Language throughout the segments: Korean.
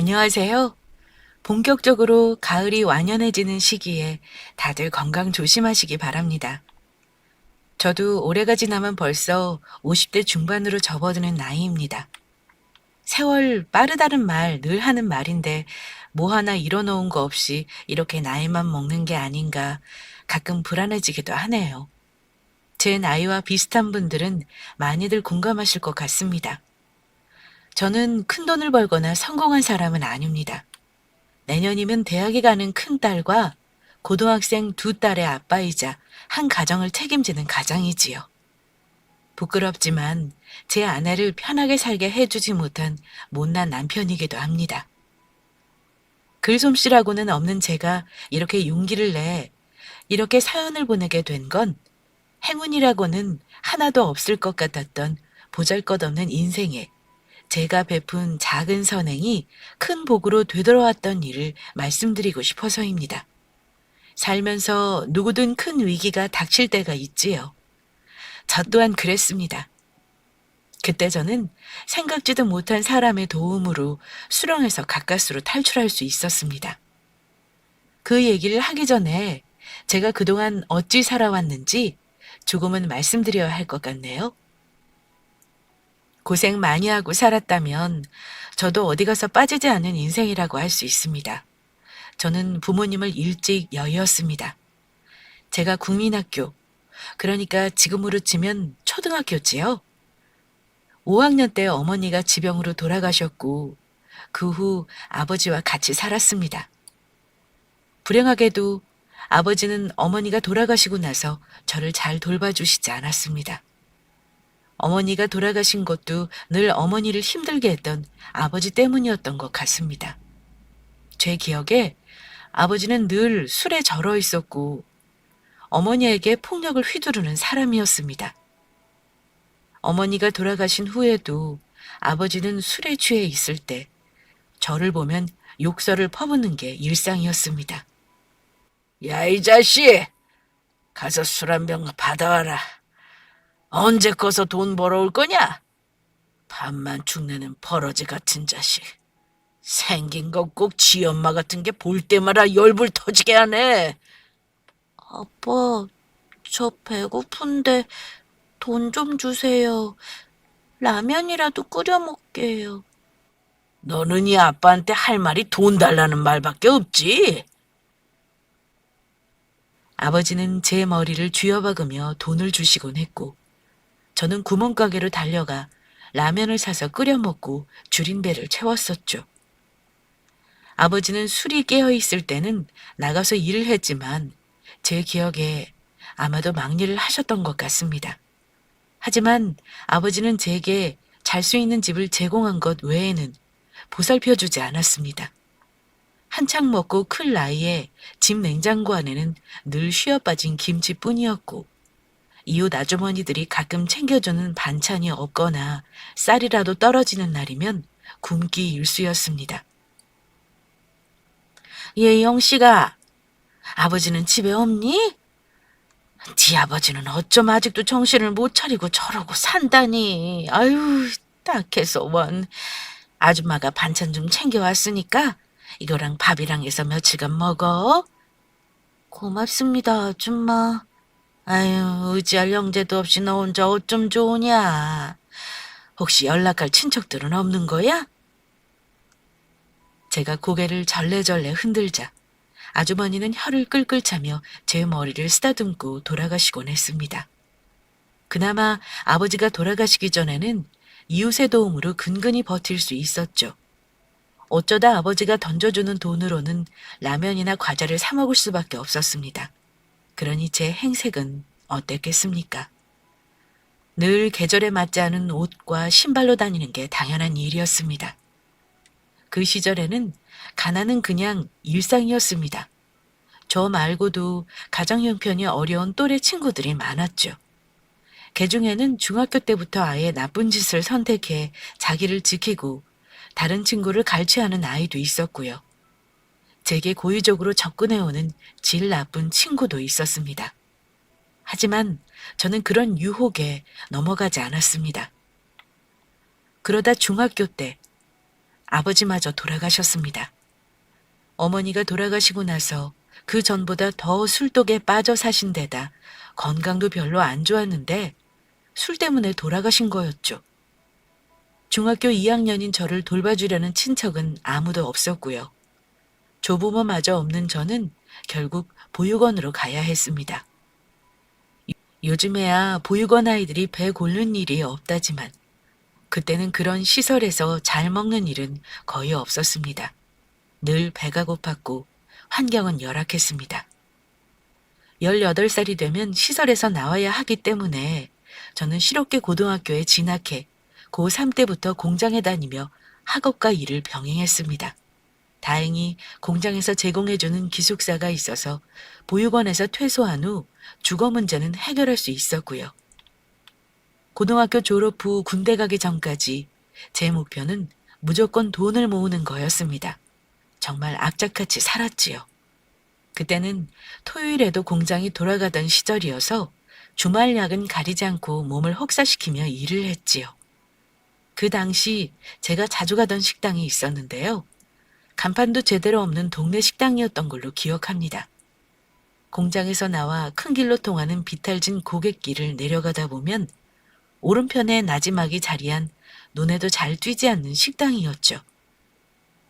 안녕하세요. 본격적으로 가을이 완연해지는 시기에 다들 건강 조심하시기 바랍니다. 저도 올해가 지나면 벌써 50대 중반으로 접어드는 나이입니다. 세월 빠르다는 말 늘 하는 말인데 뭐 하나 이뤄놓은 거 없이 이렇게 나이만 먹는 게 아닌가 가끔 불안해지기도 하네요. 제 나이와 비슷한 분들은 많이들 공감하실 것 같습니다. 저는 큰 돈을 벌거나 성공한 사람은 아닙니다. 내년이면 대학에 가는 큰딸과 고등학생 두 딸의 아빠이자 한 가정을 책임지는 가장이지요. 부끄럽지만 제 아내를 편하게 살게 해주지 못한 못난 남편이기도 합니다. 글솜씨라고는 없는 제가 이렇게 용기를 내 이렇게 사연을 보내게 된 건 행운이라고는 하나도 없을 것 같았던 보잘것없는 인생에 제가 베푼 작은 선행이 큰 복으로 되돌아왔던 일을 말씀드리고 싶어서입니다. 살면서 누구든 큰 위기가 닥칠 때가 있지요. 저 또한 그랬습니다. 그때 저는 생각지도 못한 사람의 도움으로 수렁에서 가까스로 탈출할 수 있었습니다. 그 얘기를 하기 전에 제가 그동안 어찌 살아왔는지 조금은 말씀드려야 할 것 같네요. 고생 많이 하고 살았다면 저도 어디 가서 빠지지 않은 인생이라고 할 수 있습니다. 저는 부모님을 일찍 여의었습니다. 제가 국민학교, 그러니까 지금으로 치면 초등학교지요. 5학년 때 어머니가 지병으로 돌아가셨고 그 후 아버지와 같이 살았습니다. 불행하게도 아버지는 어머니가 돌아가시고 나서 저를 잘 돌봐주시지 않았습니다. 어머니가 돌아가신 것도 늘 어머니를 힘들게 했던 아버지 때문이었던 것 같습니다. 제 기억에 아버지는 늘 술에 절어 있었고 어머니에게 폭력을 휘두르는 사람이었습니다. 어머니가 돌아가신 후에도 아버지는 술에 취해 있을 때 저를 보면 욕설을 퍼붓는 게 일상이었습니다. 야, 이 자식! 가서 술 한 병 받아와라. 언제 꺼서 돈 벌어올 거냐? 밥만 축내는 버러지 같은 자식. 생긴 거 꼭 지 엄마 같은 게 볼 때마다 열불 터지게 하네. 아빠, 저 배고픈데 돈 좀 주세요. 라면이라도 끓여 먹게요. 너는 이 아빠한테 할 말이 돈 달라는 말밖에 없지? 아버지는 제 머리를 쥐어박으며 돈을 주시곤 했고 저는 구멍가게로 달려가 라면을 사서 끓여 먹고 줄인 배를 채웠었죠. 아버지는 술이 깨어있을 때는 나가서 일을 했지만 제 기억에 아마도 막일을 하셨던 것 같습니다. 하지만 아버지는 제게 잘 수 있는 집을 제공한 것 외에는 보살펴주지 않았습니다. 한창 먹고 클 나이에 집 냉장고 안에는 늘 쉬어빠진 김치뿐이었고 이웃 아주머니들이 가끔 챙겨주는 반찬이 없거나 쌀이라도 떨어지는 날이면 굶기 일쑤였습니다. 예영 씨가 아버지는 집에 없니? 네 아버지는 어쩜 아직도 정신을 못 차리고 저러고 산다니. 아유, 딱해서 원. 아줌마가 반찬 좀 챙겨왔으니까 이거랑 밥이랑 해서 며칠간 먹어. 고맙습니다, 아줌마. 아유, 의지할 형제도 없이 너 혼자 어쩜 좋으냐. 혹시 연락할 친척들은 없는 거야? 제가 고개를 절레절레 흔들자 아주머니는 혀를 끌끌 차며 제 머리를 쓰다듬고 돌아가시곤 했습니다. 그나마 아버지가 돌아가시기 전에는 이웃의 도움으로 근근히 버틸 수 있었죠. 어쩌다 아버지가 던져주는 돈으로는 라면이나 과자를 사 먹을 수밖에 없었습니다. 그러니 제 행색은 어땠겠습니까? 늘 계절에 맞지 않은 옷과 신발로 다니는 게 당연한 일이었습니다. 그 시절에는 가난은 그냥 일상이었습니다. 저 말고도 가정 형편이 어려운 또래 친구들이 많았죠. 개중에는 중학교 때부터 아예 나쁜 짓을 선택해 자기를 지키고 다른 친구를 갈취하는 아이도 있었고요. 제게 고의적으로 접근해오는 질 나쁜 친구도 있었습니다. 하지만 저는 그런 유혹에 넘어가지 않았습니다. 그러다 중학교 때 아버지마저 돌아가셨습니다. 어머니가 돌아가시고 나서 그 전보다 더 술독에 빠져 사신 데다 건강도 별로 안 좋았는데 술 때문에 돌아가신 거였죠. 중학교 2학년인 저를 돌봐주려는 친척은 아무도 없었고요. 조부모마저 없는 저는 결국 보육원으로 가야 했습니다. 요즘에야 보육원 아이들이 배 고른 일이 없다지만 그때는 그런 시설에서 잘 먹는 일은 거의 없었습니다. 늘 배가 고팠고 환경은 열악했습니다. 18살이 되면 시설에서 나와야 하기 때문에 저는 실업계 고등학교에 진학해 고3 때부터 공장에 다니며 학업과 일을 병행했습니다. 다행히 공장에서 제공해주는 기숙사가 있어서 보육원에서 퇴소한 후 주거 문제는 해결할 수 있었고요. 고등학교 졸업 후 군대 가기 전까지 제 목표는 무조건 돈을 모으는 거였습니다. 정말 악착같이 살았지요. 그때는 토요일에도 공장이 돌아가던 시절이어서 주말 야근 가리지 않고 몸을 혹사시키며 일을 했지요. 그 당시 제가 자주 가던 식당이 있었는데요. 간판도 제대로 없는 동네 식당이었던 걸로 기억합니다. 공장에서 나와 큰 길로 통하는 비탈진 고갯길을 내려가다 보면 오른편에 나지막이 자리한 눈에도 잘 띄지 않는 식당이었죠.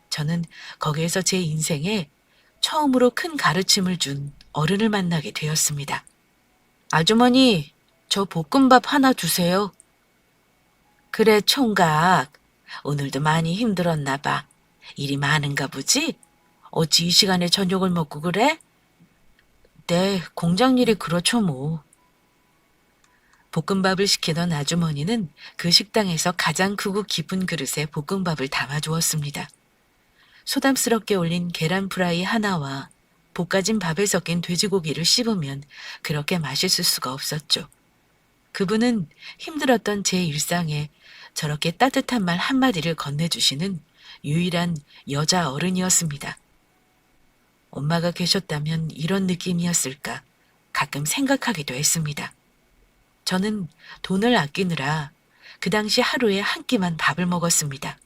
저는 거기에서 제 인생에 처음으로 큰 가르침을 준 어른을 만나게 되었습니다. 아주머니, 저 볶음밥 하나 주세요. 그래, 총각. 오늘도 많이 힘들었나 봐. 일이 많은가 보지? 어찌 이 시간에 저녁을 먹고 그래? 네, 공장 일이 그렇죠 뭐. 볶음밥을 시키던 아주머니는 그 식당에서 가장 크고 깊은 그릇에 볶음밥을 담아주었습니다. 소담스럽게 올린 계란 프라이 하나와 볶아진 밥에 섞인 돼지고기를 씹으면 그렇게 맛있을 수가 없었죠. 그분은 힘들었던 제 일상에 저렇게 따뜻한 말 한마디를 건네주시는 유일한 여자 어른이었습니다. 엄마가 계셨다면 이런 느낌이었을까 가끔 생각하기도 했습니다. 저는 돈을 아끼느라 그 당시 하루에 한 끼만 밥을 먹었습니다.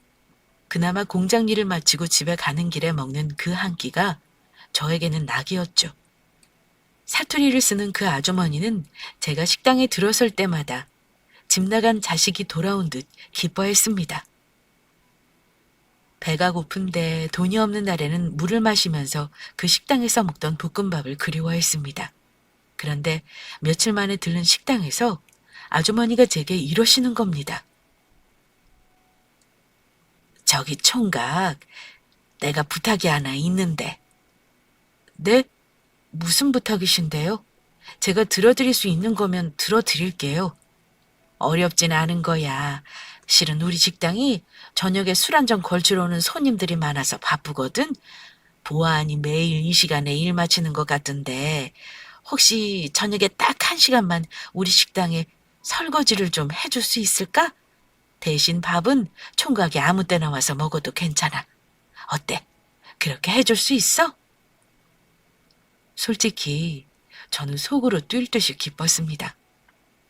그나마 공장 일을 마치고 집에 가는 길에 먹는 그 한 끼가 저에게는 낙이었죠. 사투리를 쓰는 그 아주머니는 제가 식당에 들어설 때마다 집 나간 자식이 돌아온 듯 기뻐했습니다. 배가 고픈데 돈이 없는 날에는 물을 마시면서 그 식당에서 먹던 볶음밥을 그리워했습니다. 그런데 며칠 만에 들른 식당에서 아주머니가 제게 이러시는 겁니다. 저기 총각, 내가 부탁이 하나 있는데. 네? 무슨 부탁이신데요? 제가 들어드릴 수 있는 거면 들어드릴게요. 어렵진 않은 거야. 실은 우리 식당이 저녁에 술 한 잔 걸치러 오는 손님들이 많아서 바쁘거든. 보아하니 매일 이 시간에 일 마치는 것 같은데 혹시 저녁에 딱 1시간만 우리 식당에 설거지를 좀 해줄 수 있을까? 대신 밥은 총각이 아무 때나 와서 먹어도 괜찮아. 어때? 그렇게 해줄 수 있어? 솔직히 저는 속으로 뛸 듯이 기뻤습니다.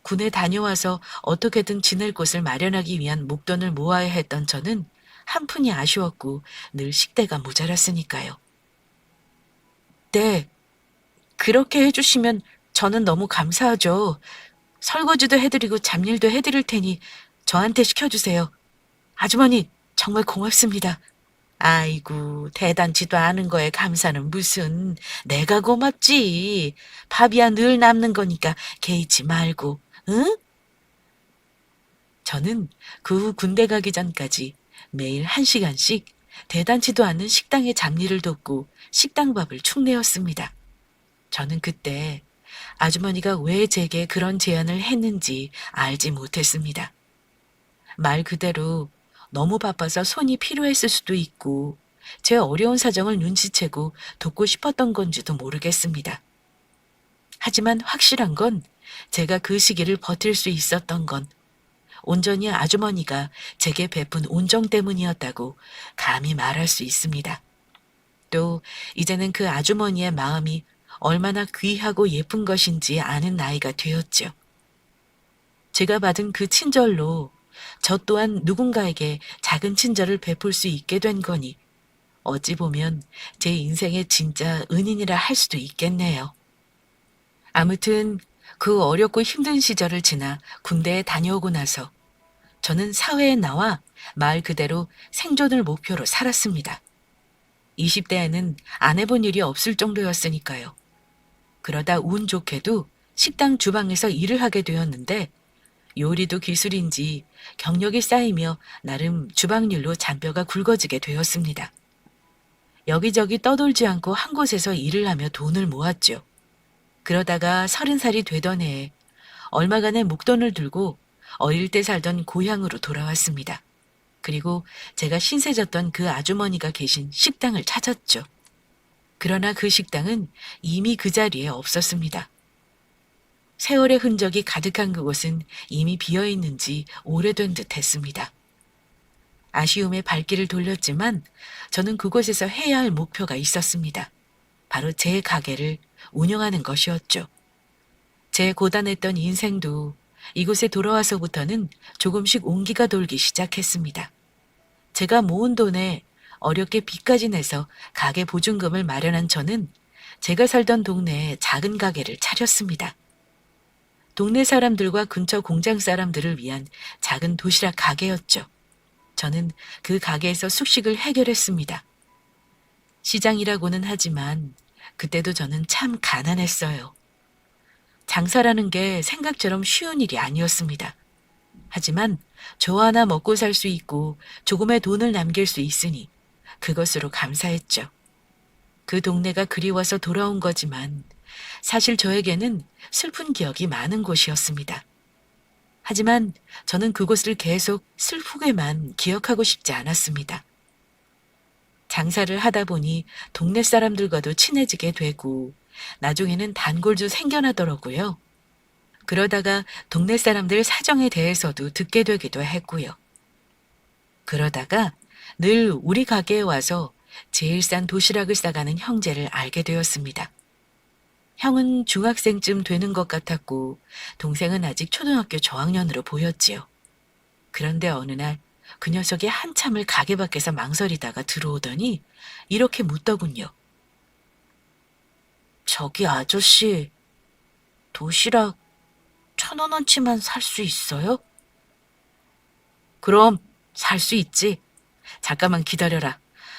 군에 다녀와서 어떻게든 지낼 곳을 마련하기 위한 목돈을 모아야 했던 저는 한푼이 아쉬웠고 늘 식대가 모자랐으니까요. 네, 그렇게 해주시면 저는 너무 감사하죠. 설거지도 해드리고 잡일도 해드릴 테니 저한테 시켜주세요. 아주머니, 정말 고맙습니다. 아이고, 대단치도 않은 거에 감사는 무슨. 내가 고맙지. 밥이야 늘 남는 거니까 개의치 말고, 응? 저는 그 후 군대 가기 전까지 매일 1시간씩 대단치도 않은 식당의 잡일을 돕고 식당밥을 축내었습니다. 저는 그때 아주머니가 왜 제게 그런 제안을 했는지 알지 못했습니다. 말 그대로 너무 바빠서 손이 필요했을 수도 있고 제 어려운 사정을 눈치채고 돕고 싶었던 건지도 모르겠습니다. 하지만 확실한 건 제가 그 시기를 버틸 수 있었던 건 온전히 아주머니가 제게 베푼 온정 때문이었다고 감히 말할 수 있습니다. 또 이제는 그 아주머니의 마음이 얼마나 귀하고 예쁜 것인지 아는 나이가 되었죠. 제가 받은 그 친절로 저 또한 누군가에게 작은 친절을 베풀 수 있게 된 거니 어찌 보면 제 인생의 진짜 은인이라 할 수도 있겠네요. 아무튼 그 어렵고 힘든 시절을 지나 군대에 다녀오고 나서 저는 사회에 나와 말 그대로 생존을 목표로 살았습니다. 20대에는 안 해본 일이 없을 정도였으니까요. 그러다 운 좋게도 식당 주방에서 일을 하게 되었는데 요리도 기술인지 경력이 쌓이며 나름 주방일로 잔뼈가 굵어지게 되었습니다. 여기저기 떠돌지 않고 한 곳에서 일을 하며 돈을 모았죠. 그러다가 30살이 되던 해에 얼마간의 목돈을 들고 어릴 때 살던 고향으로 돌아왔습니다. 그리고 제가 신세졌던 그 아주머니가 계신 식당을 찾았죠. 그러나 그 식당은 이미 그 자리에 없었습니다. 세월의 흔적이 가득한 그곳은 이미 비어 있는지 오래된 듯 했습니다. 아쉬움에 발길을 돌렸지만 저는 그곳에서 해야 할 목표가 있었습니다. 바로 제 가게를 운영하는 것이었죠. 제 고단했던 인생도 이곳에 돌아와서부터는 조금씩 온기가 돌기 시작했습니다. 제가 모은 돈에 어렵게 빚까지 내서 가게 보증금을 마련한 저는 제가 살던 동네에 작은 가게를 차렸습니다. 동네 사람들과 근처 공장 사람들을 위한 작은 도시락 가게였죠. 저는 그 가게에서 숙식을 해결했습니다. 시장이라고는 하지만 그때도 저는 참 가난했어요. 장사라는 게 생각처럼 쉬운 일이 아니었습니다. 하지만 저 하나 먹고 살 수 있고 조금의 돈을 남길 수 있으니 그것으로 감사했죠. 그 동네가 그리워서 돌아온 거지만 사실 저에게는 슬픈 기억이 많은 곳이었습니다. 하지만 저는 그곳을 계속 슬프게만 기억하고 싶지 않았습니다. 장사를 하다 보니 동네 사람들과도 친해지게 되고 나중에는 단골도 생겨나더라고요. 그러다가 동네 사람들 사정에 대해서도 듣게 되기도 했고요. 그러다가 늘 우리 가게에 와서 제일 싼 도시락을 싸가는 형제를 알게 되었습니다. 형은 중학생쯤 되는 것 같았고 동생은 아직 초등학교 저학년으로 보였지요. 그런데 어느 날 그 녀석이 한참을 가게 밖에서 망설이다가 들어오더니 이렇게 묻더군요. 저기 아저씨, 도시락 1,000원어치만 살 수 있어요? 그럼 살 수 있지. 잠깐만 기다려라.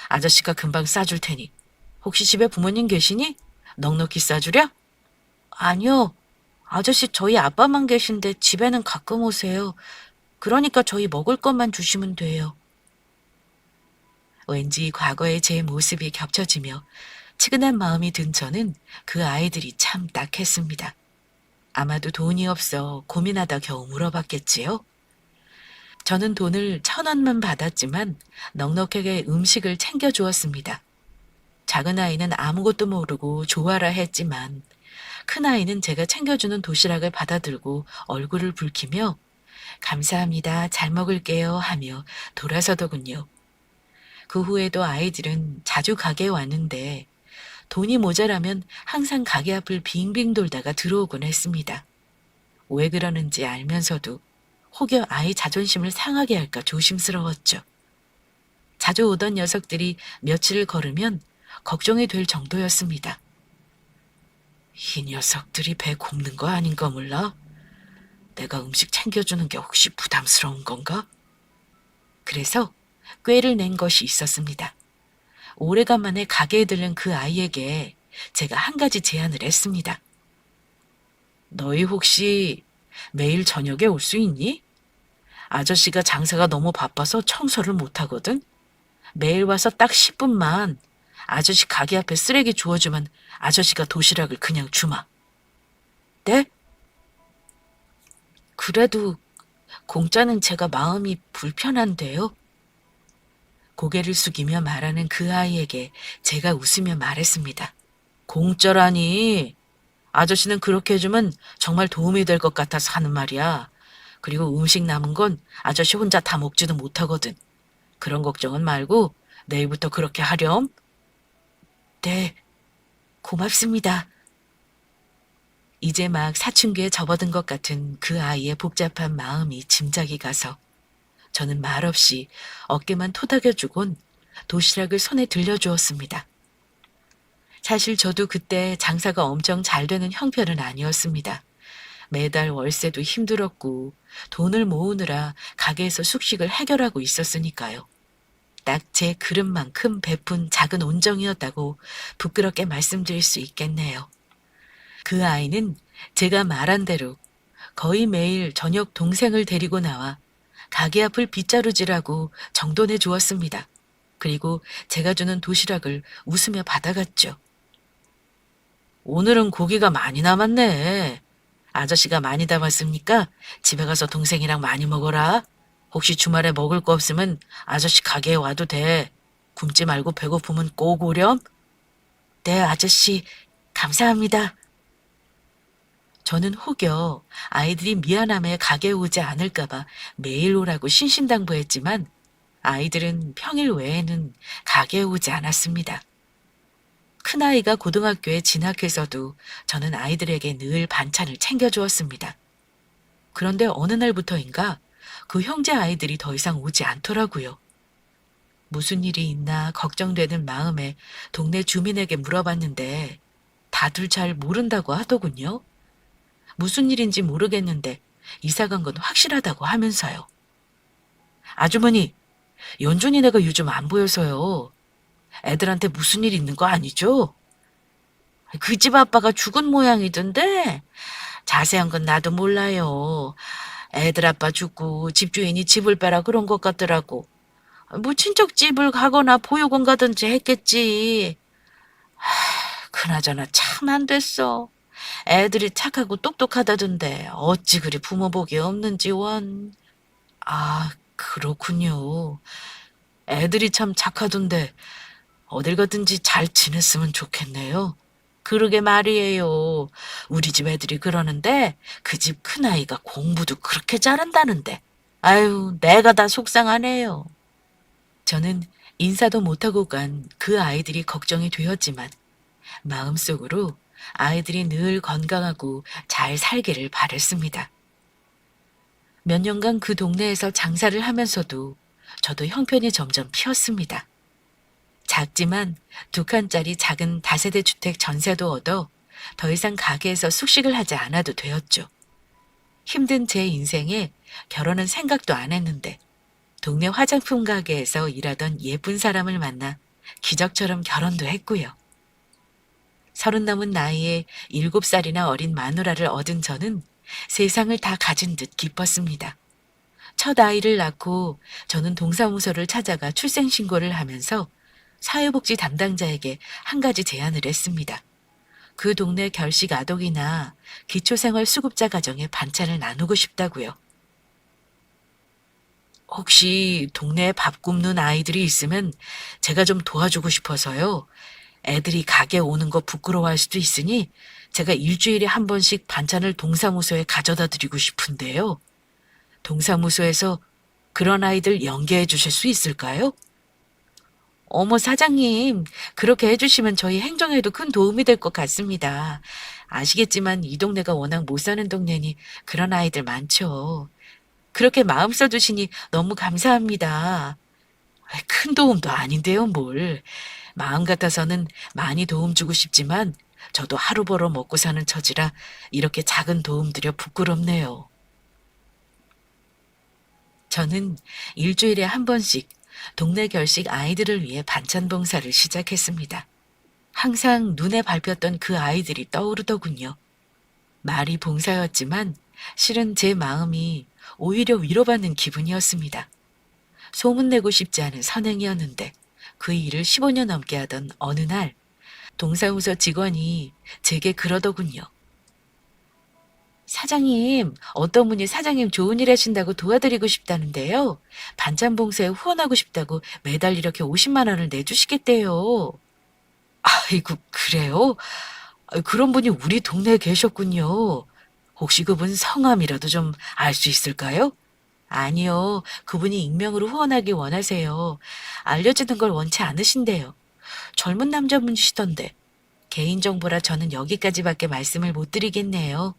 아저씨가 금방 싸줄 테니. 혹시 집에 부모님 계시니? 넉넉히 싸주랴? 아니요. 아저씨 저희 아빠만 계신데 집에는 가끔 오세요. 그러니까 저희 먹을 것만 주시면 돼요. 왠지 과거의 제 모습이 겹쳐지며 측은한 마음이 든 저는 그 아이들이 참 딱했습니다. 아마도 돈이 없어 고민하다 겨우 물어봤겠지요. 저는 돈을 1,000원만 받았지만 넉넉하게 음식을 챙겨주었습니다. 작은 아이는 아무것도 모르고 좋아라 했지만 큰 아이는 제가 챙겨주는 도시락을 받아들고 얼굴을 붉히며 감사합니다. 잘 먹을게요 하며 돌아서더군요. 그 후에도 아이들은 자주 가게에 왔는데 돈이 모자라면 항상 가게 앞을 빙빙 돌다가 들어오곤 했습니다. 왜 그러는지 알면서도 혹여 아이 자존심을 상하게 할까 조심스러웠죠. 자주 오던 녀석들이 며칠을 걸으면 걱정이 될 정도였습니다. 이 녀석들이 배 곱는 거 아닌가 몰라? 내가 음식 챙겨주는 게 혹시 부담스러운 건가? 그래서 꾀를 낸 것이 있었습니다. 오래간만에 가게에 들른 그 아이에게 제가 한 가지 제안을 했습니다. 너희 혹시 매일 저녁에 올 수 있니? 아저씨가 장사가 너무 바빠서 청소를 못하거든. 매일 와서 딱 10분만 아저씨 가게 앞에 쓰레기 주워주면 아저씨가 도시락을 그냥 주마. 네? 그래도 공짜는 제가 마음이 불편한데요. 고개를 숙이며 말하는 그 아이에게 제가 웃으며 말했습니다. 공짜라니. 아저씨는 그렇게 해주면 정말 도움이 될 것 같아서 하는 말이야. 그리고 음식 남은 건 아저씨 혼자 다 먹지도 못하거든. 그런 걱정은 말고 내일부터 그렇게 하렴. 네, 고맙습니다. 이제 막 사춘기에 접어든 것 같은 그 아이의 복잡한 마음이 짐작이 가서 저는 말없이 어깨만 토닥여주곤 도시락을 손에 들려주었습니다. 사실 저도 그때 장사가 엄청 잘 되는 형편은 아니었습니다. 매달 월세도 힘들었고 돈을 모으느라 가게에서 숙식을 해결하고 있었으니까요. 딱 제 그릇만큼 베푼 작은 온정이었다고 부끄럽게 말씀드릴 수 있겠네요. 그 아이는 제가 말한 대로 거의 매일 저녁 동생을 데리고 나와 가게 앞을 빗자루질하고 정돈해 주었습니다. 그리고 제가 주는 도시락을 웃으며 받아갔죠. 오늘은 고기가 많이 남았네. 아저씨가 많이 담았으니까 집에 가서 동생이랑 많이 먹어라. 혹시 주말에 먹을 거 없으면 아저씨 가게에 와도 돼. 굶지 말고 배고프면 꼭 오렴. 네, 아저씨. 감사합니다. 저는 혹여 아이들이 미안함에 가게에 오지 않을까봐 매일 오라고 신신당부했지만 아이들은 평일 외에는 가게에 오지 않았습니다. 큰아이가 고등학교에 진학해서도 저는 아이들에게 늘 반찬을 챙겨주었습니다. 그런데 어느 날부터인가 그 형제 아이들이 더 이상 오지 않더라고요. 무슨 일이 있나 걱정되는 마음에 동네 주민에게 물어봤는데 다들 잘 모른다고 하더군요. 무슨 일인지 모르겠는데 이사 간 건 확실하다고 하면서요. 아주머니, 연준이네가 요즘 안 보여서요. 애들한테 무슨 일 있는 거 아니죠? 그 집 아빠가 죽은 모양이던데 자세한 건 나도 몰라요. 애들 아빠 죽고 집주인이 집을 빼라 그런 것 같더라고. 뭐 친척 집을 가거나 보육원 가든지 했겠지. 그나저나 참 안 됐어. 애들이 착하고 똑똑하다던데 어찌 그리 부모 복이 없는지 원. 아, 그렇군요. 애들이 참 착하던데 어딜 가든지 잘 지냈으면 좋겠네요. 그러게 말이에요. 우리 집 애들이 그러는데 그 집 큰아이가 공부도 그렇게 잘한다는데. 아유, 내가 다 속상하네요. 저는 인사도 못하고 간 그 아이들이 걱정이 되었지만 마음속으로 아이들이 늘 건강하고 잘 살기를 바랬습니다. 몇 년간 그 동네에서 장사를 하면서도 저도 형편이 점점 피었습니다. 작지만 2칸짜리 작은 다세대 주택 전세도 얻어 더 이상 가게에서 숙식을 하지 않아도 되었죠. 힘든 제 인생에 결혼은 생각도 안 했는데 동네 화장품 가게에서 일하던 예쁜 사람을 만나 기적처럼 결혼도 했고요. 30 넘은 나이에 7살이나 어린 마누라를 얻은 저는 세상을 다 가진 듯 기뻤습니다. 첫 아이를 낳고 저는 동사무소를 찾아가 출생신고를 하면서 사회복지 담당자에게 한 가지 제안을 했습니다. 그 동네 결식 아동이나 기초생활수급자 가정에 반찬을 나누고 싶다고요. 혹시 동네에 밥 굶는 아이들이 있으면 제가 좀 도와주고 싶어서요. 애들이 가게 오는 거 부끄러워할 수도 있으니 제가 일주일에 한 번씩 반찬을 동사무소에 가져다 드리고 싶은데요. 동사무소에서 그런 아이들 연계해 주실 수 있을까요? 어머, 사장님, 그렇게 해주시면 저희 행정에도 큰 도움이 될 것 같습니다. 아시겠지만 이 동네가 워낙 못 사는 동네니 그런 아이들 많죠. 그렇게 마음 써주시니 너무 감사합니다. 큰 도움도 아닌데요, 뭘. 마음 같아서는 많이 도움 주고 싶지만 저도 하루 벌어 먹고 사는 처지라 이렇게 작은 도움 드려 부끄럽네요. 저는 일주일에 한 번씩 동네 결식 아이들을 위해 반찬 봉사를 시작했습니다. 항상 눈에 밟혔던 그 아이들이 떠오르더군요. 말이 봉사였지만 실은 제 마음이 오히려 위로받는 기분이었습니다. 소문내고 싶지 않은 선행이었는데 그 일을 15년 넘게 하던 어느 날 동사무소 직원이 제게 그러더군요. 사장님, 어떤 분이 사장님 좋은 일 하신다고 도와드리고 싶다는데요. 반찬 봉사에 후원하고 싶다고 매달 이렇게 50만 원을 내주시겠대요. 아이고, 그래요? 그런 분이 우리 동네에 계셨군요. 혹시 그분 성함이라도 좀 알 수 있을까요? 아니요, 그분이 익명으로 후원하기 원하세요. 알려지는 걸 원치 않으신대요. 젊은 남자분이시던데. 개인정보라 저는 여기까지밖에 말씀을 못 드리겠네요.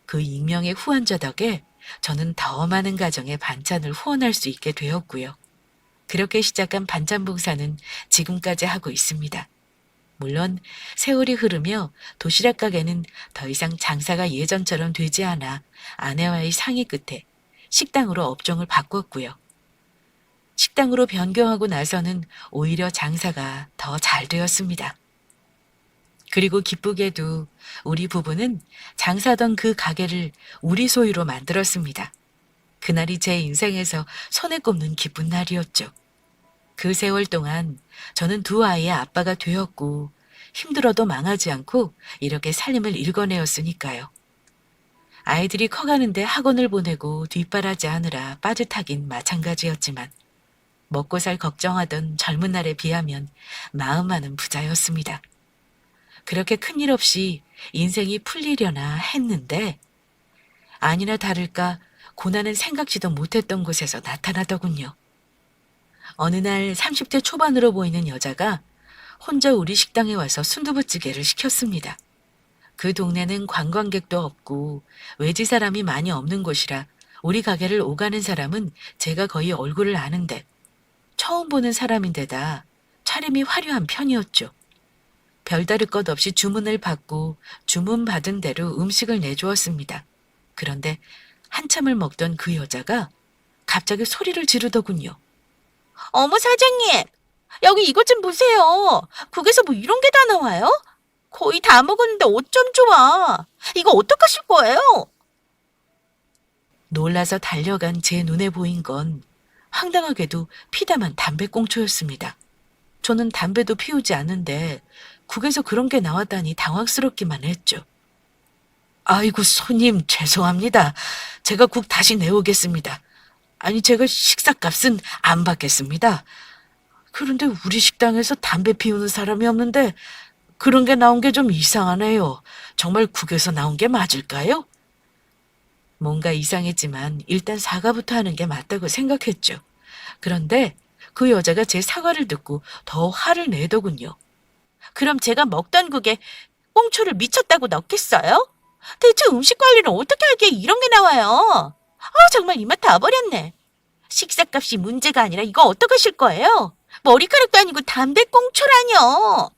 그 익명의 후원자 덕에 저는 더 많은 가정의 반찬을 후원할 수 있게 되었고요. 그렇게 시작한 반찬 봉사는 지금까지 하고 있습니다. 물론 세월이 흐르며 도시락 가게는 더 이상 장사가 예전처럼 되지 않아 아내와의 상의 끝에 식당으로 업종을 바꿨고요. 식당으로 변경하고 나서는 오히려 장사가 더 잘 되었습니다. 그리고 기쁘게도 우리 부부는 장사하던 그 가게를 우리 소유로 만들었습니다. 그날이 제 인생에서 손에 꼽는 기쁜 날이었죠. 그 세월 동안 저는 두 아이의 아빠가 되었고 힘들어도 망하지 않고 이렇게 살림을 일궈내었으니까요. 아이들이 커가는데 학원을 보내고 뒷바라지 하느라 빠듯하긴 마찬가지였지만 먹고 살 걱정하던 젊은 날에 비하면 마음만은 부자였습니다. 그렇게 큰일 없이 인생이 풀리려나 했는데 아니나 다를까 고난은 생각지도 못했던 곳에서 나타나더군요. 어느 날 30대 초반으로 보이는 여자가 혼자 우리 식당에 와서 순두부찌개를 시켰습니다. 그 동네는 관광객도 없고 외지 사람이 많이 없는 곳이라 우리 가게를 오가는 사람은 제가 거의 얼굴을 아는데 처음 보는 사람인데다 차림이 화려한 편이었죠. 별다를 것 없이 주문을 받고 주문받은 대로 음식을 내주었습니다. 그런데 한참을 먹던 그 여자가 갑자기 소리를 지르더군요. 어머 사장님, 여기 이것 좀 보세요. 국에서 뭐 이런 게 다 나와요? 거의 다 먹었는데 어쩜 좋아. 이거 어떡하실 거예요? 놀라서 달려간 제 눈에 보인 건 황당하게도 피다만 담배꽁초였습니다. 저는 담배도 피우지 않는데 국에서 그런 게 나왔다니 당황스럽기만 했죠. 아이고 손님 죄송합니다. 제가 국 다시 내오겠습니다. 아니 제가 식사값은 안 받겠습니다. 그런데 우리 식당에서 담배 피우는 사람이 없는데 그런 게 나온 게 좀 이상하네요. 정말 국에서 나온 게 맞을까요? 뭔가 이상했지만 일단 사과부터 하는 게 맞다고 생각했죠. 그런데 그 여자가 제 사과를 듣고 더 화를 내더군요. 그럼 제가 먹던 국에 꽁초를 미쳤다고 넣겠어요? 대체 음식 관리를 어떻게 하기에 이런 게 나와요? 정말 이맛 다 버렸네. 식사값이 문제가 아니라 이거 어떡하실 거예요? 머리카락도 아니고 담배꽁초라뇨.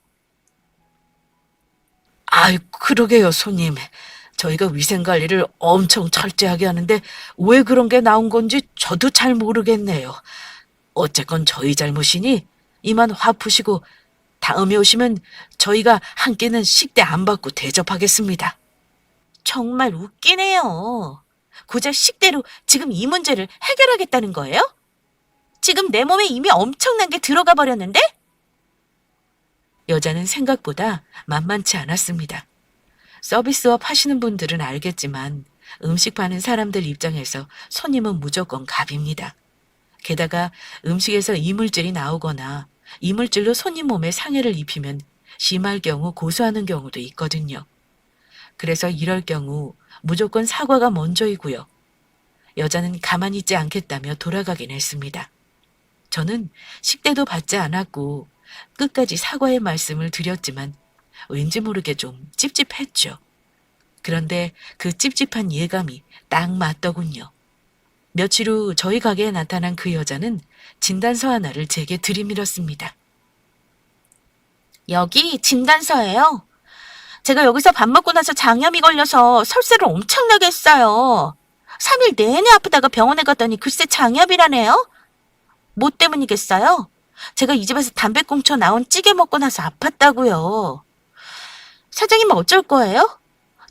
아이, 그러게요, 손님. 저희가 위생관리를 엄청 철저하게 하는데 왜 그런 게 나온 건지 저도 잘 모르겠네요. 어쨌건 저희 잘못이니 이만 화 푸시고 다음에 오시면 저희가 한 끼는 식대 안 받고 대접하겠습니다. 정말 웃기네요. 고작 식대로 지금 이 문제를 해결하겠다는 거예요? 지금 내 몸에 이미 엄청난 게 들어가 버렸는데? 여자는 생각보다 만만치 않았습니다. 서비스업 하시는 분들은 알겠지만 음식 파는 사람들 입장에서 손님은 무조건 갑입니다. 게다가 음식에서 이물질이 나오거나 이물질로 손님 몸에 상해를 입히면 심할 경우 고소하는 경우도 있거든요. 그래서 이럴 경우 무조건 사과가 먼저이고요. 여자는 가만히 있지 않겠다며 돌아가긴 했습니다. 저는 식대도 받지 않았고 끝까지 사과의 말씀을 드렸지만 왠지 모르게 좀 찝찝했죠. 그런데 그 찝찝한 예감이 딱 맞더군요. 며칠 후 저희 가게에 나타난 그 여자는 진단서 하나를 제게 들이밀었습니다. 여기 진단서예요. 제가 여기서 밥 먹고 나서 장염이 걸려서 설사를 엄청나게 했어요. 3일 내내 아프다가 병원에 갔더니 글쎄 장염이라네요. 뭐 때문이겠어요? 제가 이 집에서 담배꽁초 나온 찌개 먹고 나서 아팠다고요. 사장님은 어쩔 거예요?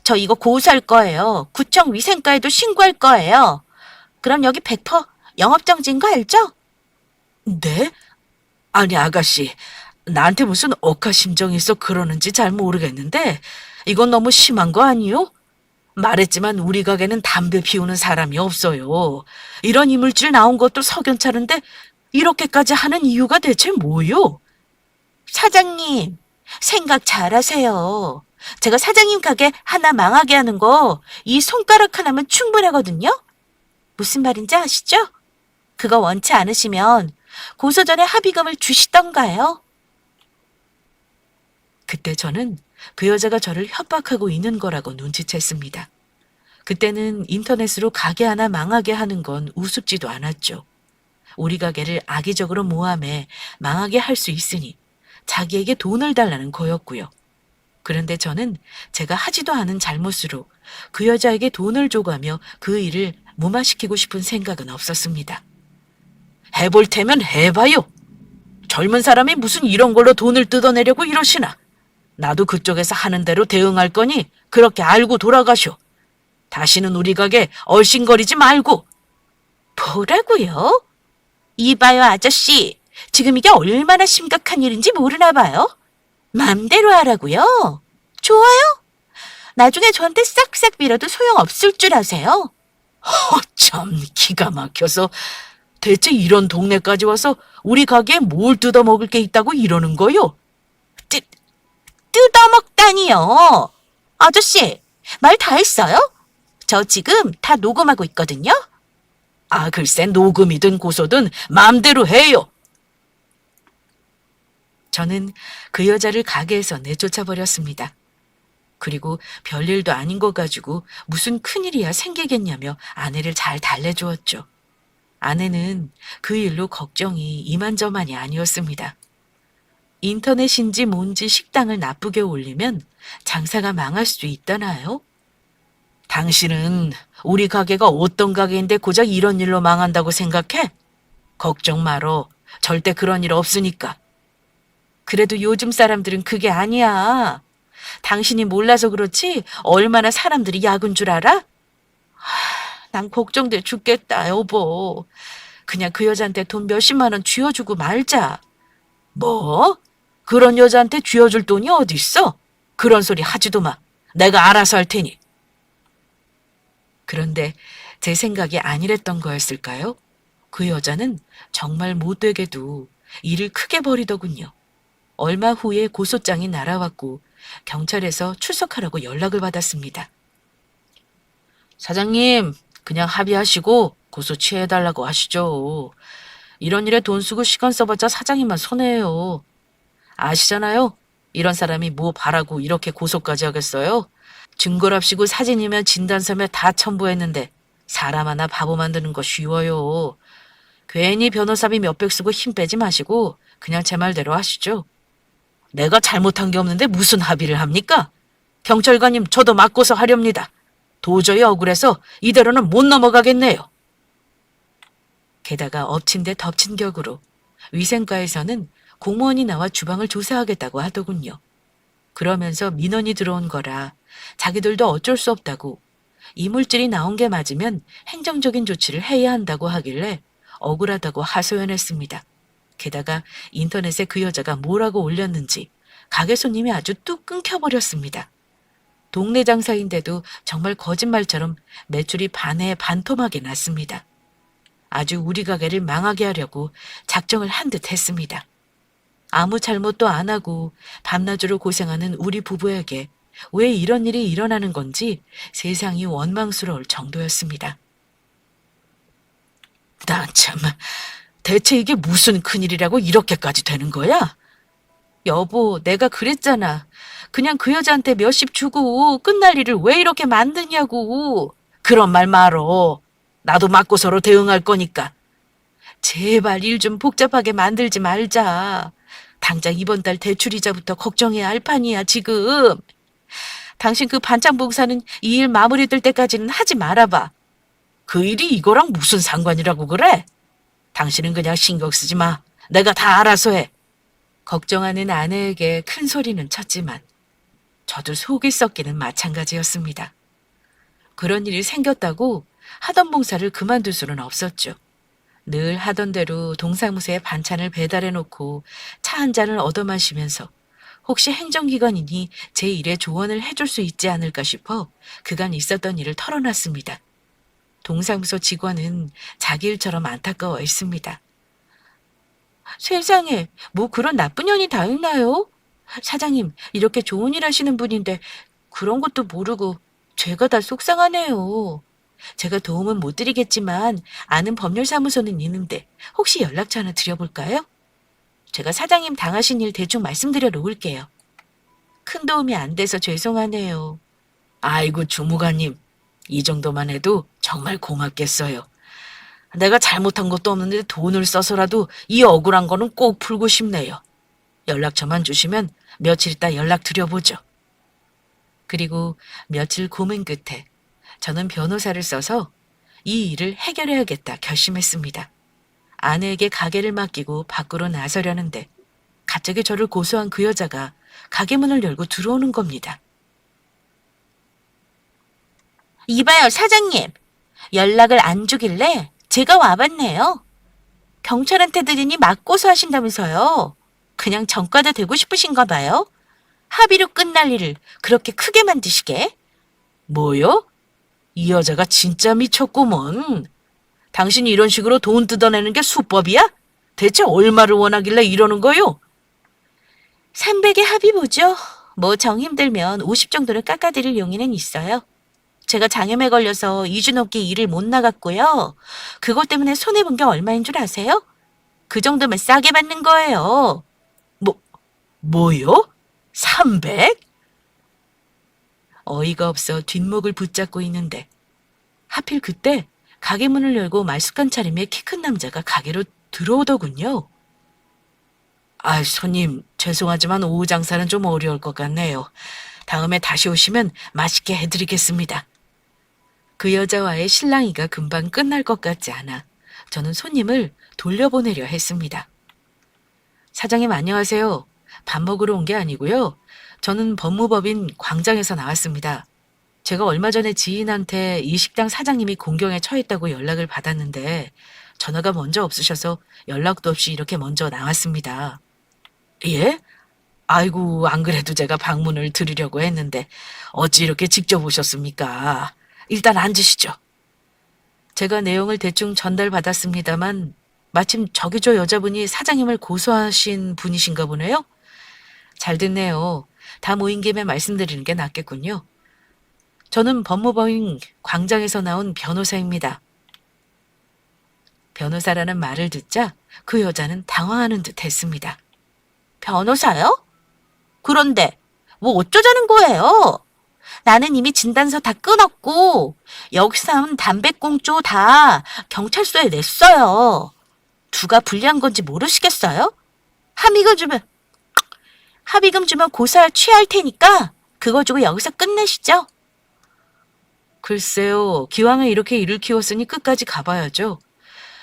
저 이거 고소할 거예요. 구청 위생과에도 신고할 거예요. 그럼 여기 100% 영업정지인 거 알죠? 네? 아니 아가씨, 나한테 무슨 억하심정이 있어 그러는지 잘 모르겠는데 이건 너무 심한 거 아니요? 말했지만 우리 가게는 담배 피우는 사람이 없어요. 이런 이물질 나온 것도 석연찮은데 이렇게까지 하는 이유가 대체 뭐요? 사장님, 생각 잘하세요. 제가 사장님 가게 하나 망하게 하는 거 이 손가락 하나면 충분하거든요? 무슨 말인지 아시죠? 그거 원치 않으시면 고소 전에 합의금을 주시던가요? 그때 저는 그 여자가 저를 협박하고 있는 거라고 눈치챘습니다. 그때는 인터넷으로 가게 하나 망하게 하는 건 우습지도 않았죠. 우리 가게를 악의적으로 모함해 망하게 할 수 있으니 자기에게 돈을 달라는 거였고요. 그런데 저는 제가 하지도 않은 잘못으로 그 여자에게 돈을 줘가며 그 일을 무마시키고 싶은 생각은 없었습니다. 해볼 테면 해봐요. 젊은 사람이 무슨 이런 걸로 돈을 뜯어내려고 이러시나. 나도 그쪽에서 하는 대로 대응할 거니 그렇게 알고 돌아가쇼. 다시는 우리 가게 얼씬거리지 말고. 뭐라고요? 이봐요, 아저씨. 지금 이게 얼마나 심각한 일인지 모르나 봐요. 맘대로 하라고요? 좋아요? 나중에 저한테 싹싹 빌어도 소용없을 줄 아세요? 참 기가 막혀서 대체 이런 동네까지 와서 우리 가게에 뭘 뜯어먹을 게 있다고 이러는 거요? 뜯어먹다니요. 아저씨, 말 다 했어요? 저 지금 다 녹음하고 있거든요. 아, 글쎄 녹음이든 고소든 마음대로 해요. 저는 그 여자를 가게에서 내쫓아 버렸습니다. 그리고 별일도 아닌 거 가지고 무슨 큰일이야 생기겠냐며 아내를 잘 달래주었죠. 아내는 그 일로 걱정이 이만저만이 아니었습니다. 인터넷인지 뭔지 식당을 나쁘게 올리면 장사가 망할 수 있다나요? 당신은 우리 가게가 어떤 가게인데 고작 이런 일로 망한다고 생각해? 걱정 말어. 절대 그런 일 없으니까. 그래도 요즘 사람들은 그게 아니야. 당신이 몰라서 그렇지 얼마나 사람들이 약은 줄 알아? 난 걱정돼 죽겠다, 여보. 그냥 그 여자한테 돈 몇십만 원 쥐어주고 말자. 뭐? 그런 여자한테 쥐어줄 돈이 어딨어? 그런 소리 하지도 마. 내가 알아서 할 테니. 그런데 제 생각이 아니랬던 거였을까요? 그 여자는 정말 못되게도 일을 크게 벌이더군요. 얼마 후에 고소장이 날아왔고 경찰에서 출석하라고 연락을 받았습니다. 사장님, 그냥 합의하시고 고소 취해달라고 하시죠. 이런 일에 돈 쓰고 시간 써봤자 사장님만 손해예요. 아시잖아요. 이런 사람이 뭐 바라고 이렇게 고소까지 하겠어요? 증거랍시고 사진이면 진단서면 다 첨부했는데 사람 하나 바보 만드는 거 쉬워요. 괜히 변호사비 몇백 쓰고 힘 빼지 마시고 그냥 제 말대로 하시죠. 내가 잘못한 게 없는데 무슨 합의를 합니까? 경찰관님, 저도 맞고서 하렵니다. 도저히 억울해서 이대로는 못 넘어가겠네요. 게다가 엎친 데 덮친 격으로 위생과에서는 공무원이 나와 주방을 조사하겠다고 하더군요. 그러면서 민원이 들어온 거라 자기들도 어쩔 수 없다고 이물질이 나온 게 맞으면 행정적인 조치를 해야 한다고 하길래 억울하다고 하소연했습니다. 게다가 인터넷에 그 여자가 뭐라고 올렸는지 가게 손님이 아주 뚝 끊겨버렸습니다. 동네 장사인데도 정말 거짓말처럼 매출이 반에 반토막이 났습니다. 아주 우리 가게를 망하게 하려고 작정을 한 듯 했습니다. 아무 잘못도 안 하고 밤낮으로 고생하는 우리 부부에게 왜 이런 일이 일어나는 건지 세상이 원망스러울 정도였습니다. 난 참, 대체 이게 무슨 큰일이라고 이렇게까지 되는 거야? 여보, 내가 그랬잖아. 그냥 그 여자한테 몇십 주고 끝날 일을 왜 이렇게 만드냐고. 그런 말 말어. 나도 맞고 서로 대응할 거니까. 제발 일 좀 복잡하게 만들지 말자. 당장 이번 달 대출이자부터 걱정해야 할 판이야, 지금. 당신 그 반찬 봉사는 이 일 마무리될 때까지는 하지 말아봐. 그 일이 이거랑 무슨 상관이라고 그래? 당신은 그냥 신경 쓰지 마. 내가 다 알아서 해. 걱정하는 아내에게 큰 소리는 쳤지만 저도 속이 썩기는 마찬가지였습니다. 그런 일이 생겼다고 하던 봉사를 그만둘 수는 없었죠. 늘 하던 대로 동사무소에 반찬을 배달해놓고 차 한 잔을 얻어 마시면서 혹시 행정기관이니 제 일에 조언을 해줄 수 있지 않을까 싶어 그간 있었던 일을 털어놨습니다. 동사무소 직원은 자기 일처럼 안타까워 했습니다. 세상에, 뭐 그런 나쁜 년이 다 있나요? 사장님, 이렇게 좋은 일 하시는 분인데 그런 것도 모르고 제가 다 속상하네요. 제가 도움은 못 드리겠지만 아는 법률사무소는 있는데 혹시 연락처 하나 드려볼까요? 제가 사장님 당하신 일 대충 말씀드려 놓을게요. 큰 도움이 안 돼서 죄송하네요. 아이고, 주무관님. 이 정도만 해도 정말 고맙겠어요. 내가 잘못한 것도 없는데 돈을 써서라도 이 억울한 거는 꼭 풀고 싶네요. 연락처만 주시면 며칠 있다 연락드려보죠. 그리고 며칠 고민 끝에 저는 변호사를 써서 이 일을 해결해야겠다 결심했습니다. 아내에게 가게를 맡기고 밖으로 나서려는데 갑자기 저를 고소한 그 여자가 가게 문을 열고 들어오는 겁니다. 이봐요, 사장님. 연락을 안 주길래 제가 와봤네요. 경찰한테 드리니 맞고소 하신다면서요. 그냥 전과자 되고 싶으신가 봐요. 합의로 끝날 일을 그렇게 크게 만드시게. 뭐요? 이 여자가 진짜 미쳤구먼. 당신이 이런 식으로 돈 뜯어내는 게 수법이야? 대체 얼마를 원하길래 이러는 거요? 300에 합의 보죠. 뭐 정 힘들면 50 정도를 깎아드릴 용의는 있어요. 제가 장염에 걸려서 2주 넘게 일을 못 나갔고요. 그것 때문에 손해본 게 얼마인 줄 아세요? 그 정도면 싸게 받는 거예요. 뭐요? 300? 어이가 없어 뒷목을 붙잡고 있는데 하필 그때 가게 문을 열고 말쑥한 차림의 키 큰 남자가 가게로 들어오더군요. 아, 손님, 죄송하지만 오후 장사는 좀 어려울 것 같네요. 다음에 다시 오시면 맛있게 해드리겠습니다. 그 여자와의 실랑이가 금방 끝날 것 같지 않아 저는 손님을 돌려보내려 했습니다. 사장님 안녕하세요. 밥 먹으러 온 게 아니고요. 저는 법무법인 광장에서 나왔습니다. 제가 얼마 전에 지인한테 이 식당 사장님이 공경에 처했다고 연락을 받았는데 전화가 먼저 없으셔서 연락도 없이 이렇게 먼저 나왔습니다. 예? 아이고, 안 그래도 제가 방문을 드리려고 했는데 어찌 이렇게 직접 오셨습니까? 일단 앉으시죠. 제가 내용을 대충 전달받았습니다만 마침 저기 저 여자분이 사장님을 고소하신 분이신가 보네요. 잘 됐네요. 다 모인 김에 말씀드리는 게 낫겠군요. 저는 법무법인 광장에서 나온 변호사입니다. 변호사라는 말을 듣자 그 여자는 당황하는 듯 했습니다. 변호사요? 그런데 뭐 어쩌자는 거예요? 나는 이미 진단서 다 끊었고 여기서 담배꽁초 다 경찰서에 냈어요. 누가 불리한 건지 모르시겠어요? 합의금 주면 고사 취할 테니까 그거 주고 여기서 끝내시죠. 글쎄요. 기왕에 이렇게 일을 키웠으니 끝까지 가봐야죠.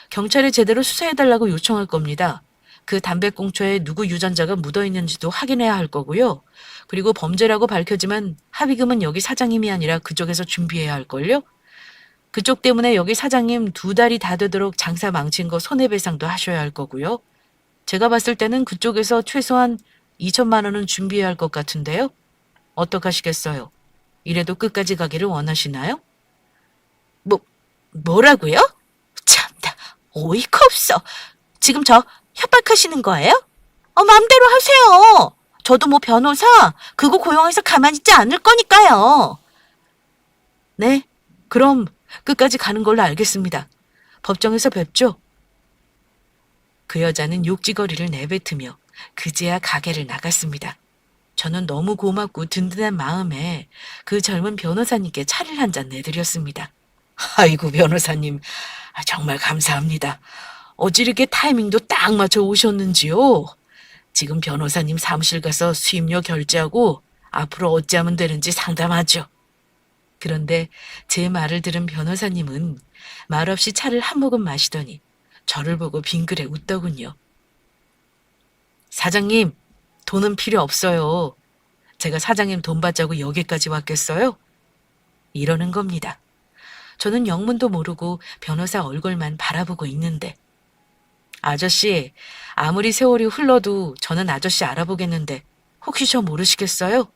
경찰에 제대로 수사해달라고 요청할 겁니다. 그 담배꽁초에 누구 유전자가 묻어있는지도 확인해야 할 거고요. 그리고 범죄라고 밝혀지면 합의금은 여기 사장님이 아니라 그쪽에서 준비해야 할걸요. 그쪽 때문에 여기 사장님 2달이 다 되도록 장사 망친 거 손해배상도 하셔야 할 거고요. 제가 봤을 때는 그쪽에서 최소한 2천만 원은 준비해야 할 것 같은데요. 어떡하시겠어요? 이래도 끝까지 가기를 원하시나요? 뭐라고요? 참나, 어이가 없어. 지금 저 협박하시는 거예요? 마음대로 하세요. 저도 뭐 변호사, 그거 고용해서 가만히 있지 않을 거니까요. 네, 그럼 끝까지 가는 걸로 알겠습니다. 법정에서 뵙죠. 그 여자는 욕지거리를 내뱉으며 그제야 가게를 나갔습니다. 저는 너무 고맙고 든든한 마음에 그 젊은 변호사님께 차를 한 잔 내드렸습니다. 아이고, 변호사님, 정말 감사합니다. 어찌 이렇게 타이밍도 딱 맞춰 오셨는지요? 지금 변호사님 사무실 가서 수임료 결제하고 앞으로 어찌하면 되는지 상담하죠. 그런데 제 말을 들은 변호사님은 말없이 차를 한 모금 마시더니 저를 보고 빙그레 웃더군요. 사장님, 돈은 필요 없어요. 제가 사장님 돈 받자고 여기까지 왔겠어요? 이러는 겁니다. 저는 영문도 모르고 변호사 얼굴만 바라보고 있는데 아저씨, 아무리 세월이 흘러도 저는 아저씨 알아보겠는데 혹시 저 모르시겠어요?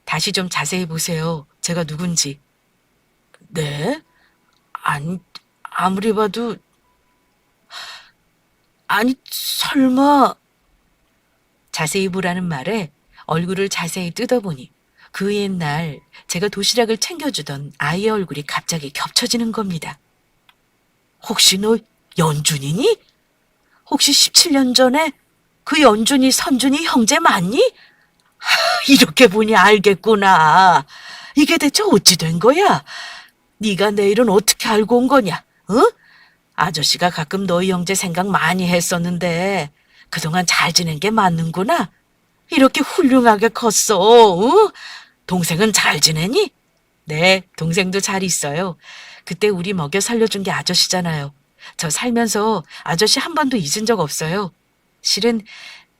다시 좀 자세히 보세요. 제가 누군지. 네? 아니, 아무리 봐도 아니, 설마. 자세히 보라는 말에 얼굴을 자세히 뜯어보니 그 옛날 제가 도시락을 챙겨주던 아이의 얼굴이 갑자기 겹쳐지는 겁니다. 혹시 너 연준이니? 혹시 17년 전에 그 연준이 선준이 형제 맞니? 이렇게 보니 알겠구나. 이게 대체 어찌 된 거야? 네가 내 일은 어떻게 알고 온 거냐? 어? 아저씨가 가끔 너희 형제 생각 많이 했었는데 그동안 잘 지낸 게 맞는구나. 이렇게 훌륭하게 컸어. 어? 동생은 잘 지내니? 네, 동생도 잘 있어요. 그때 우리 먹여 살려준 게 아저씨잖아요. 저 살면서 아저씨 한 번도 잊은 적 없어요. 실은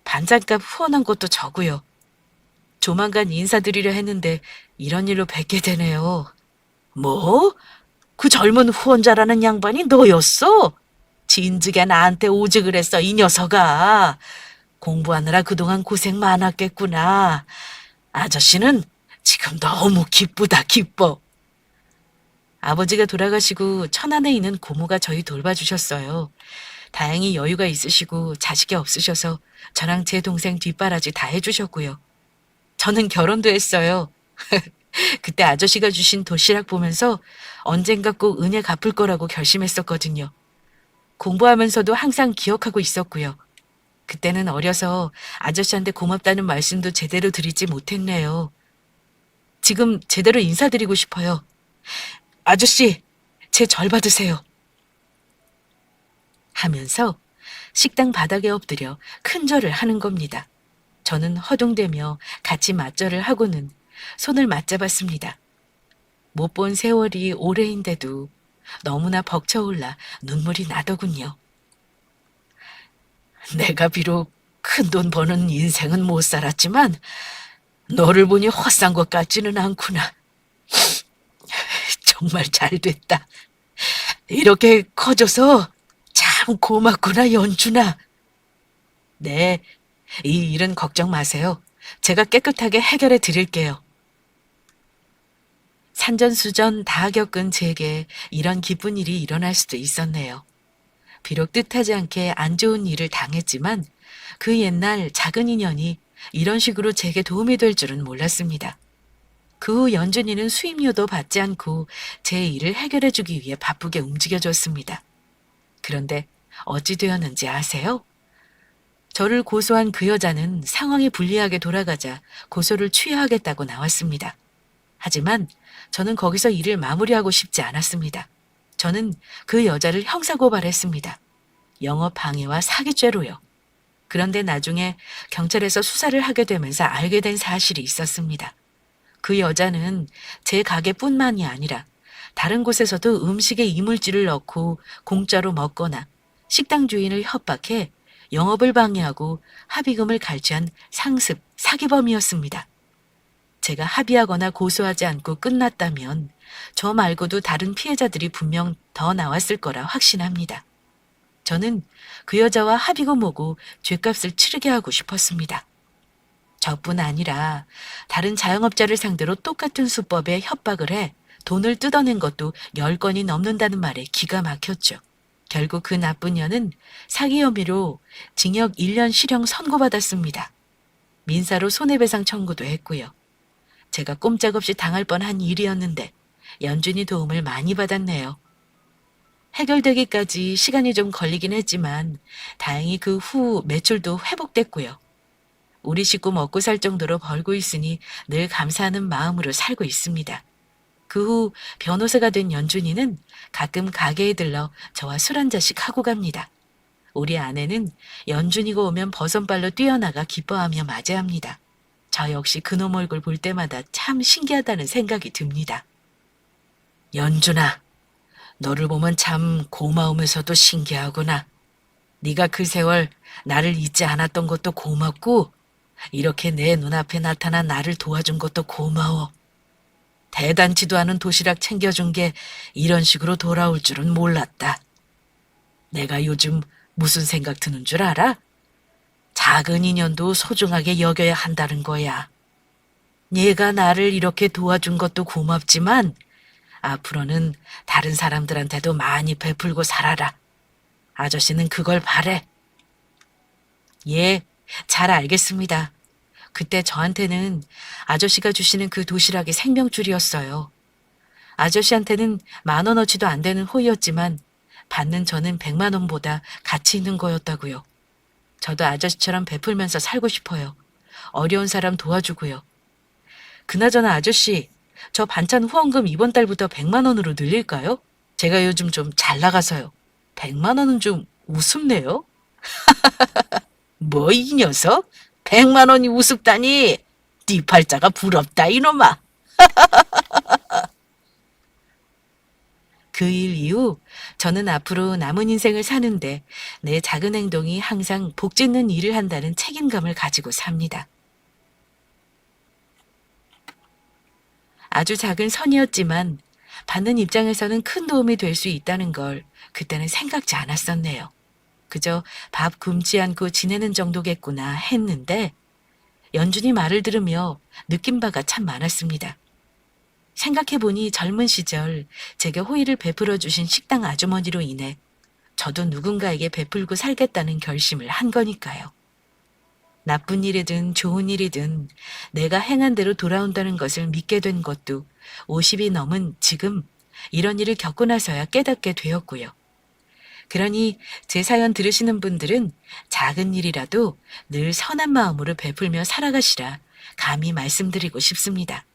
반찬값 후원한 것도 저고요. 조만간 인사드리려 했는데 이런 일로 뵙게 되네요. 뭐? 그 젊은 후원자라는 양반이 너였어? 진즉에 나한테 오직을 했어, 이 녀석아. 공부하느라 그동안 고생 많았겠구나. 아저씨는 지금 너무 기쁘다, 기뻐. 아버지가 돌아가시고 천안에 있는 고모가 저희 돌봐주셨어요. 다행히 여유가 있으시고 자식이 없으셔서 저랑 제 동생 뒷바라지 다 해주셨고요. 저는 결혼도 했어요. 그때 아저씨가 주신 도시락 보면서 언젠가 꼭 은혜 갚을 거라고 결심했었거든요. 공부하면서도 항상 기억하고 있었고요. 그때는 어려서 아저씨한테 고맙다는 말씀도 제대로 드리지 못했네요. 지금 제대로 인사드리고 싶어요. 아저씨, 제 절 받으세요. 하면서 식당 바닥에 엎드려 큰 절을 하는 겁니다. 저는 허둥대며 같이 맞절을 하고는 손을 맞잡았습니다. 못 본 세월이 오래인데도 너무나 벅차올라 눈물이 나더군요. 내가 비록 큰돈 버는 인생은 못 살았지만 너를 보니 헛산 것 같지는 않구나. 정말 잘 됐다. 이렇게 커져서 참 고맙구나, 연준아. 네, 이 일은 걱정 마세요. 제가 깨끗하게 해결해 드릴게요. 산전수전 다 겪은 제게 이런 기쁜 일이 일어날 수도 있었네요. 비록 뜻하지 않게 안 좋은 일을 당했지만 그 옛날 작은 인연이 이런 식으로 제게 도움이 될 줄은 몰랐습니다. 그 후 연준이는 수임료도 받지 않고 제 일을 해결해주기 위해 바쁘게 움직여줬습니다. 그런데 어찌 되었는지 아세요? 저를 고소한 그 여자는 상황이 불리하게 돌아가자 고소를 취하하겠다고 나왔습니다. 하지만 저는 거기서 일을 마무리하고 싶지 않았습니다. 저는 그 여자를 형사고발했습니다. 영업방해와 사기죄로요. 그런데 나중에 경찰에서 수사를 하게 되면서 알게 된 사실이 있었습니다. 그 여자는 제 가게뿐만이 아니라 다른 곳에서도 음식에 이물질을 넣고 공짜로 먹거나 식당 주인을 협박해 영업을 방해하고 합의금을 갈취한 상습, 사기범이었습니다. 제가 합의하거나 고소하지 않고 끝났다면 저 말고도 다른 피해자들이 분명 더 나왔을 거라 확신합니다. 저는 그 여자와 합의금 오고 죗값을 치르게 하고 싶었습니다. 저뿐 아니라 다른 자영업자를 상대로 똑같은 수법에 협박을 해 돈을 뜯어낸 것도 10건이 넘는다는 말에 기가 막혔죠. 결국 그 나쁜 년은 사기 혐의로 징역 1년 실형 선고받았습니다. 민사로 손해배상 청구도 했고요. 제가 꼼짝없이 당할 뻔한 일이었는데 연준이 도움을 많이 받았네요. 해결되기까지 시간이 좀 걸리긴 했지만 다행히 그 후 매출도 회복됐고요. 우리 식구 먹고 살 정도로 벌고 있으니 늘 감사하는 마음으로 살고 있습니다. 그 후 변호사가 된 연준이는 가끔 가게에 들러 저와 술 한 잔씩 하고 갑니다. 우리 아내는 연준이가 오면 버선발로 뛰어나가 기뻐하며 맞이합니다. 저 역시 그놈 얼굴 볼 때마다 참 신기하다는 생각이 듭니다. 연준아, 너를 보면 참 고마우면서도 신기하구나. 네가 그 세월 나를 잊지 않았던 것도 고맙고 이렇게 내 눈앞에 나타난 나를 도와준 것도 고마워. 대단치도 않은 도시락 챙겨준 게 이런 식으로 돌아올 줄은 몰랐다. 내가 요즘 무슨 생각 드는 줄 알아? 작은 인연도 소중하게 여겨야 한다는 거야. 네가 나를 이렇게 도와준 것도 고맙지만 앞으로는 다른 사람들한테도 많이 베풀고 살아라. 아저씨는 그걸 바래. 예, 잘 알겠습니다. 그때 저한테는 아저씨가 주시는 그 도시락이 생명줄이었어요. 아저씨한테는 10,000원어치도 안 되는 호의였지만 받는 저는 100만 원보다 가치 있는 거였다고요. 저도 아저씨처럼 베풀면서 살고 싶어요. 어려운 사람 도와주고요. 그나저나 아저씨, 저 반찬 후원금 이번 달부터 100만 원으로 늘릴까요? 제가 요즘 좀 잘 나가서요. 100만 원은 좀 우습네요. 뭐 이 녀석? 100만 원이 우습다니. 네 팔자가 부럽다 이놈아. 그 일 이후 저는 앞으로 남은 인생을 사는데 내 작은 행동이 항상 복 짓는 일을 한다는 책임감을 가지고 삽니다. 아주 작은 선이었지만 받는 입장에서는 큰 도움이 될 수 있다는 걸 그때는 생각지 않았었네요. 그저 밥 굶지 않고 지내는 정도겠구나 했는데 연준이 말을 들으며 느낀 바가 참 많았습니다. 생각해보니 젊은 시절 제게 호의를 베풀어 주신 식당 아주머니로 인해 저도 누군가에게 베풀고 살겠다는 결심을 한 거니까요. 나쁜 일이든 좋은 일이든 내가 행한 대로 돌아온다는 것을 믿게 된 것도 50이 넘은 지금 이런 일을 겪고 나서야 깨닫게 되었고요. 그러니 제 사연 들으시는 분들은 작은 일이라도 늘 선한 마음으로 베풀며 살아가시라 감히 말씀드리고 싶습니다.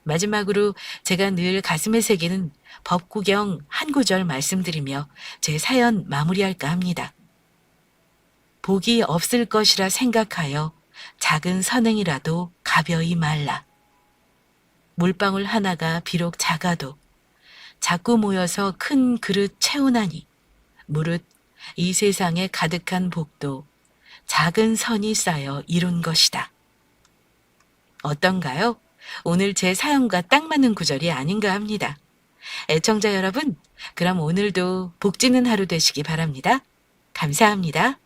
마지막으로 제가 늘 가슴에 새기는 법구경 한 구절 말씀드리며 제 사연 마무리할까 합니다. 복이 없을 것이라 생각하여 작은 선행이라도 가벼이 말라. 물방울 하나가 비록 작아도 자꾸 모여서 큰 그릇 채우나니 무릇 이 세상에 가득한 복도 작은 선이 쌓여 이룬 것이다. 어떤가요? 오늘 제 사연과 딱 맞는 구절이 아닌가 합니다. 애청자 여러분, 그럼 오늘도 복 지는 하루 되시기 바랍니다. 감사합니다.